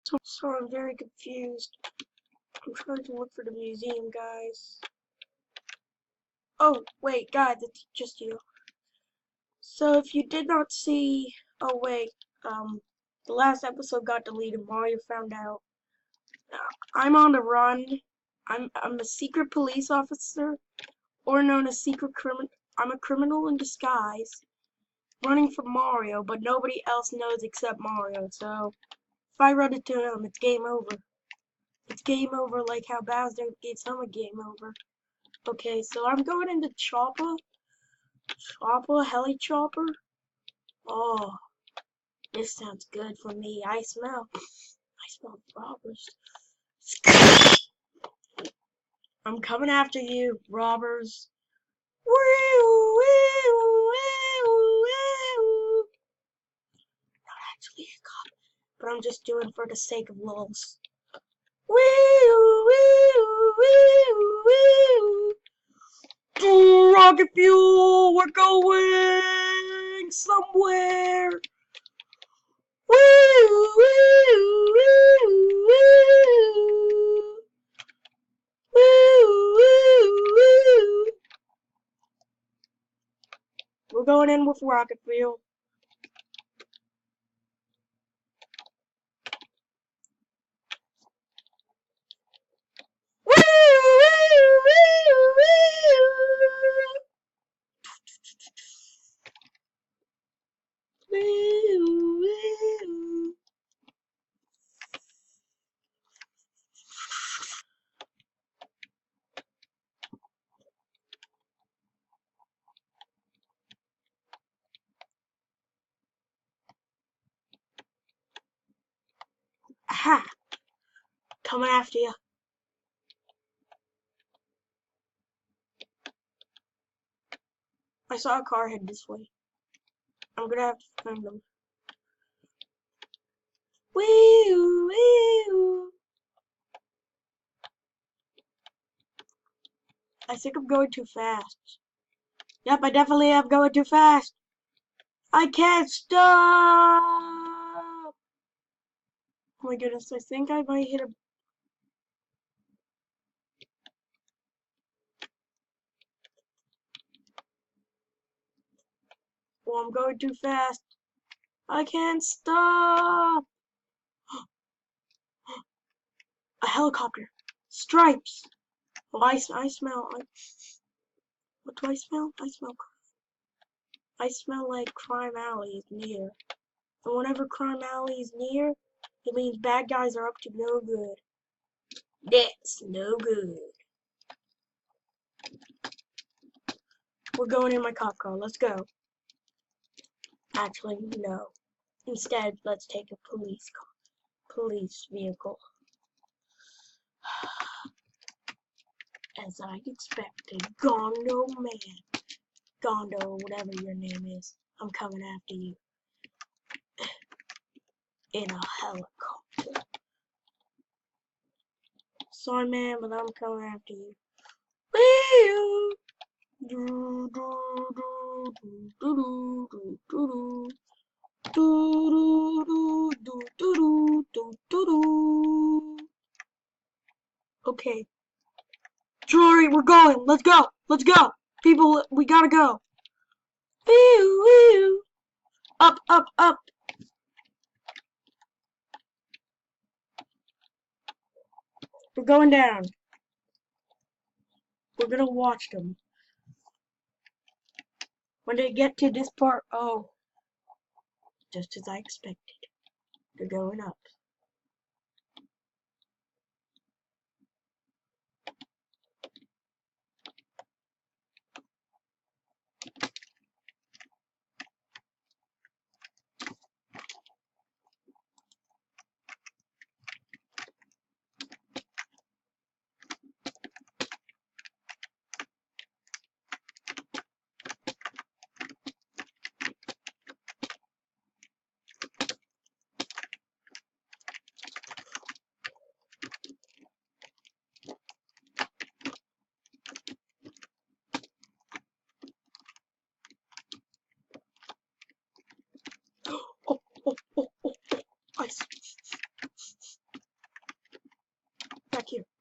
So I'm very confused. I'm trying to look for the museum, guys. Oh, wait, guys, it's just you. So if you did not see, oh wait, the last episode got deleted. Mario found out. I'm on the run. I'm a secret police officer, or known as secret criminal. I'm a criminal in disguise, running from Mario, but nobody else knows except Mario. So if I run into him, it's game over. It's game over, like how Bowser gets him a game over. Okay, so I'm going into Chopper. Heli Chopper. Oh, this sounds good for me. I smell robbers. I'm coming after you, robbers. Woo, woo, woo, woo. Not actually a cop, but I'm just doing it for the sake of lulz. Woo, woo, woo, woo. Rocket fuel, we're going somewhere. Woo, woo, woo, woo. Woo, woo, woo. We're going in with rocket fuel. Woo, woo, woo, woo. Woo, woo. Aha! Coming after you. I saw a car head this way. I'm gonna have to find them. Woo, woo. I think I'm going too fast. Yep, I definitely am going too fast. I can't stop! Oh my goodness, I think I might hit a... Well, I'm going too fast. I can't stop! A helicopter. Stripes! Oh, I smell... what do I smell? I smell like Crime Alley is near. And whenever Crime Alley is near, it means bad guys are up to no good. That's no good. We're going in my cop car. Let's go. Actually, no. Instead, let's take a police vehicle. As I expected, Gondo Man. Gondo, whatever your name is. I'm coming after you. In a helicopter. Sorry, man, but I'm coming after you. Woo! Do, do, do, do, do, do, do, do. Do, do, do, do, do, do, do. Okay. Jewelry, we're going. Let's go. Let's go. People, we gotta go. Woo, woo. Up, up, up. We're going down. We're gonna watch them. When they get to this part, oh, just as I expected. They're going up.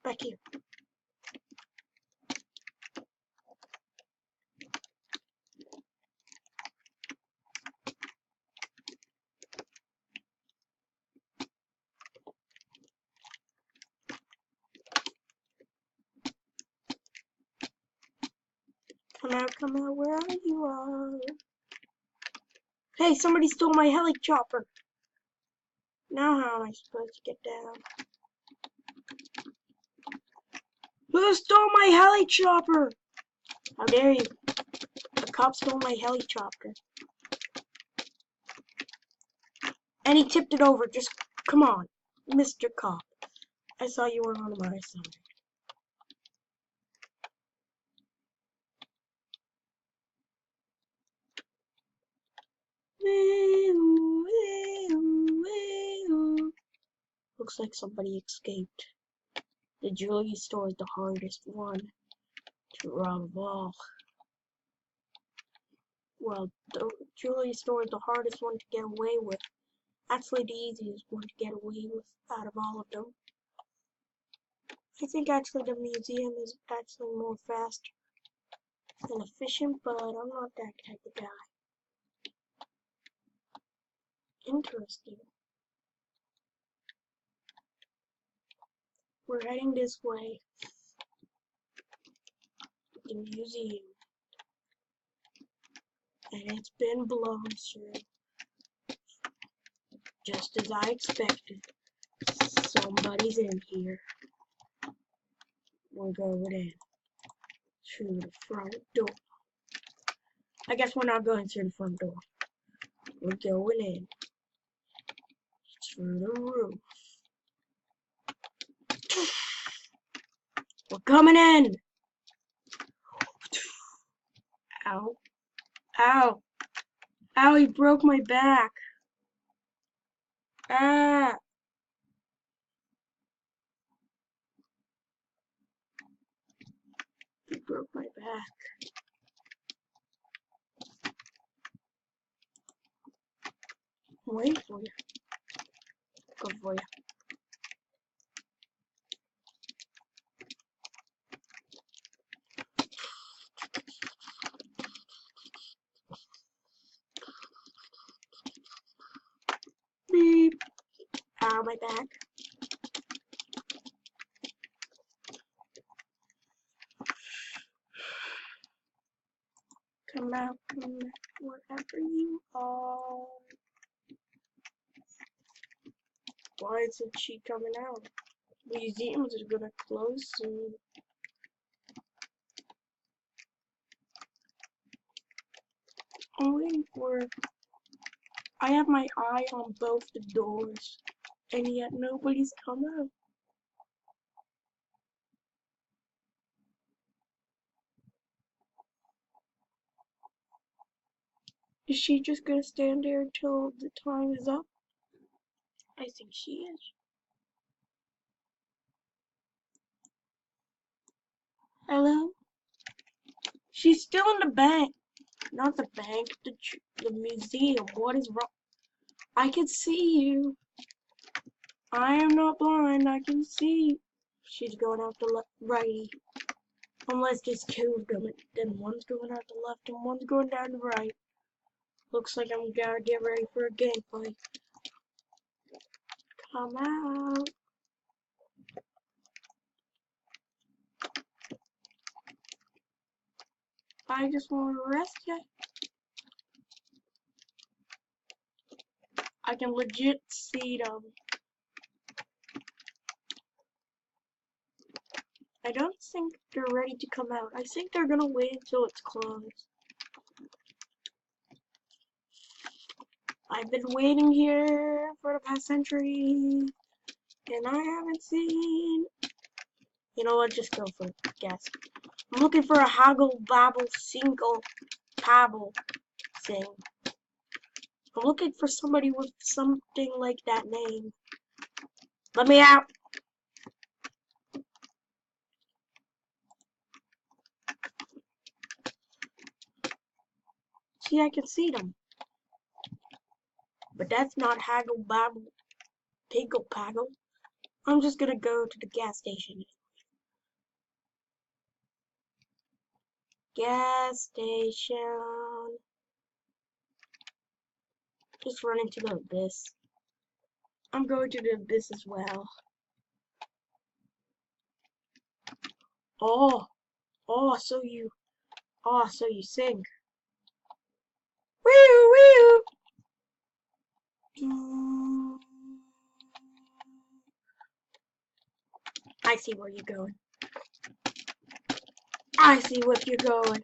Back here. Come out, wherever you are. Hey, somebody stole my heli chopper. Now how am I supposed to get down? Who stole my heli chopper? How dare you? The cop stole my heli chopper. And he tipped it over. Just come on, Mr. Cop. I saw you were on my side. Looks like somebody escaped. The jewelry store is the hardest one to rob of all. Well, the jewelry store is the hardest one to get away with. Actually, the easiest one to get away with out of all of them. I think actually the museum is actually more fast and efficient, but I'm not that type of guy. Interesting. We're heading this way. The museum. And it's been blown through. Just as I expected. Somebody's in here. We're going in. Through the front door. I guess we're not going through the front door. We're going in. Through the roof. We're coming in! Ow. Ow. Ow, he broke my back. Ah. He broke my back. I'm waiting for you. Go for you. Beep. Ow, my back. Come out, wherever you are. Why isn't she coming out? Museums are gonna close soon. I'm waiting for her. I have my eye on both the doors, and yet nobody's come out. Is she just gonna stand there until the time is up? I think she is. Hello? She's still in the bank. Not the bank, the museum. What is wrong? I can see you. I am not blind, I can see. She's going out the right. Unless there's two of them, then one's going out the left and one's going down the right. Looks like I'm gonna get ready for a gameplay. Come out. I just want to arrest you. I can legit see them. I don't think they're ready to come out. I think they're gonna wait until it's closed. I've been waiting here for the past century, and I haven't seen. You know what? Just go for it. Guess. I'm looking for a Haggle Babble Single Pabble thing. I'm looking for somebody with something like that name. Let me out! See, I can see them. But that's not Haggle Babble Piggle Paggle. I'm just gonna go to the gas station. gas station. Just run into the abyss. I'm going to the abyss as well. Oh, so you sing. Woo, woo. I see where you're going. I see what you're going.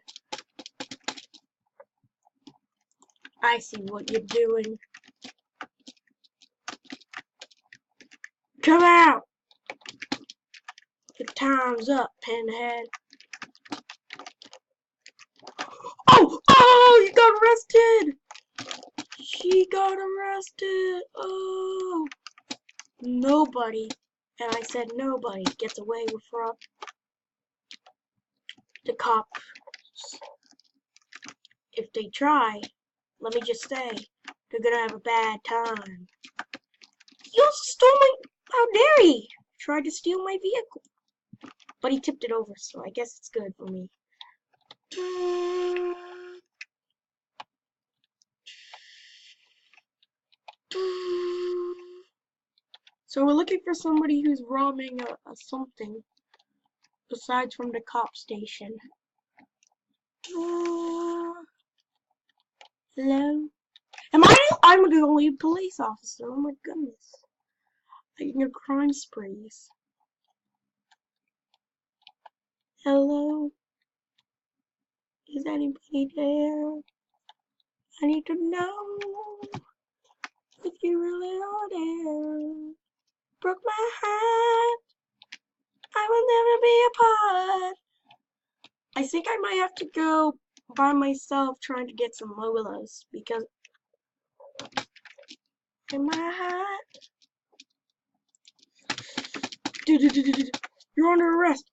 I see what you're doing. Come out! The time's up, Pinhead. Oh, you got arrested! She got arrested! Oh! Nobody, and I said nobody, gets away from the cops. If they try, let me just say, they're gonna have a bad time. He also stole my... How dare he? Tried to steal my vehicle. But he tipped it over, so I guess it's good for me. So we're looking for somebody who's robbing a something besides from the cop station. Hello? I'm the only police officer. Oh my goodness. Taking a crime sprees. Hello? Is anybody there? I need to know if you really are there. Broke my heart. I will never be apart. I think I might have to go by myself trying to get some Lolas because in my heart. You're under arrest.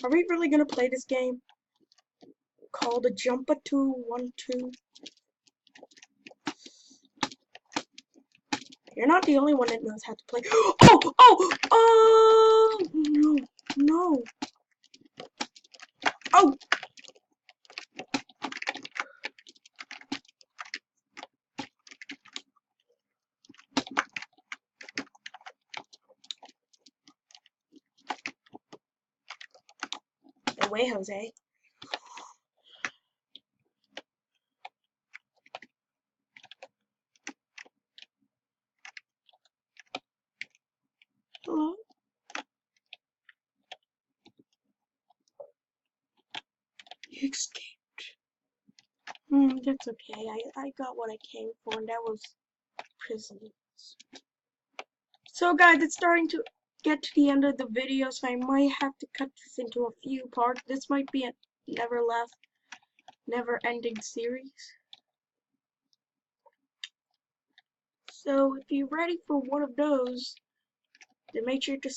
Are we really gonna play this game? Called a Jumper 212. You're not the only one that knows how to play. Oh! No. Oh! No way, Jose. Hello? You escaped. That's okay. I got what I came for, and that was prison. So guys, it's starting to get to the end of the video, so I might have to cut this into a few parts. This might be a never-ending series. So if you're ready for one of those, then make sure to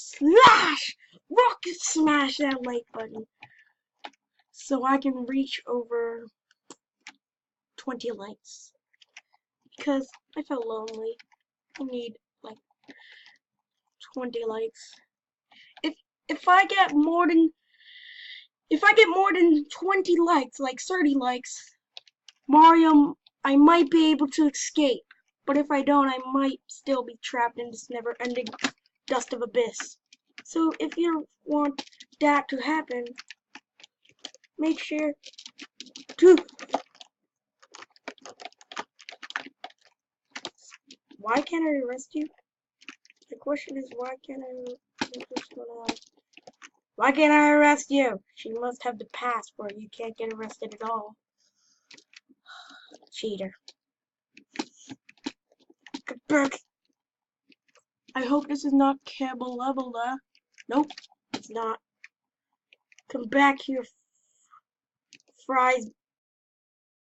rocket smash that like button, so I can reach over 20 likes. Because I felt lonely. I need like 20 likes. If I get more than 20 likes, like 30 likes, Mario, I might be able to escape. But if I don't, I might still be trapped in this never-ending dust of abyss. So if you want that to happen, make sure to... Why can't I arrest you? The question is, why can't I arrest you? She must have the passport. You can't get arrested at all. Cheater. Get back. I hope this is not Cabalevela. Nope, it's not. Come back here, fries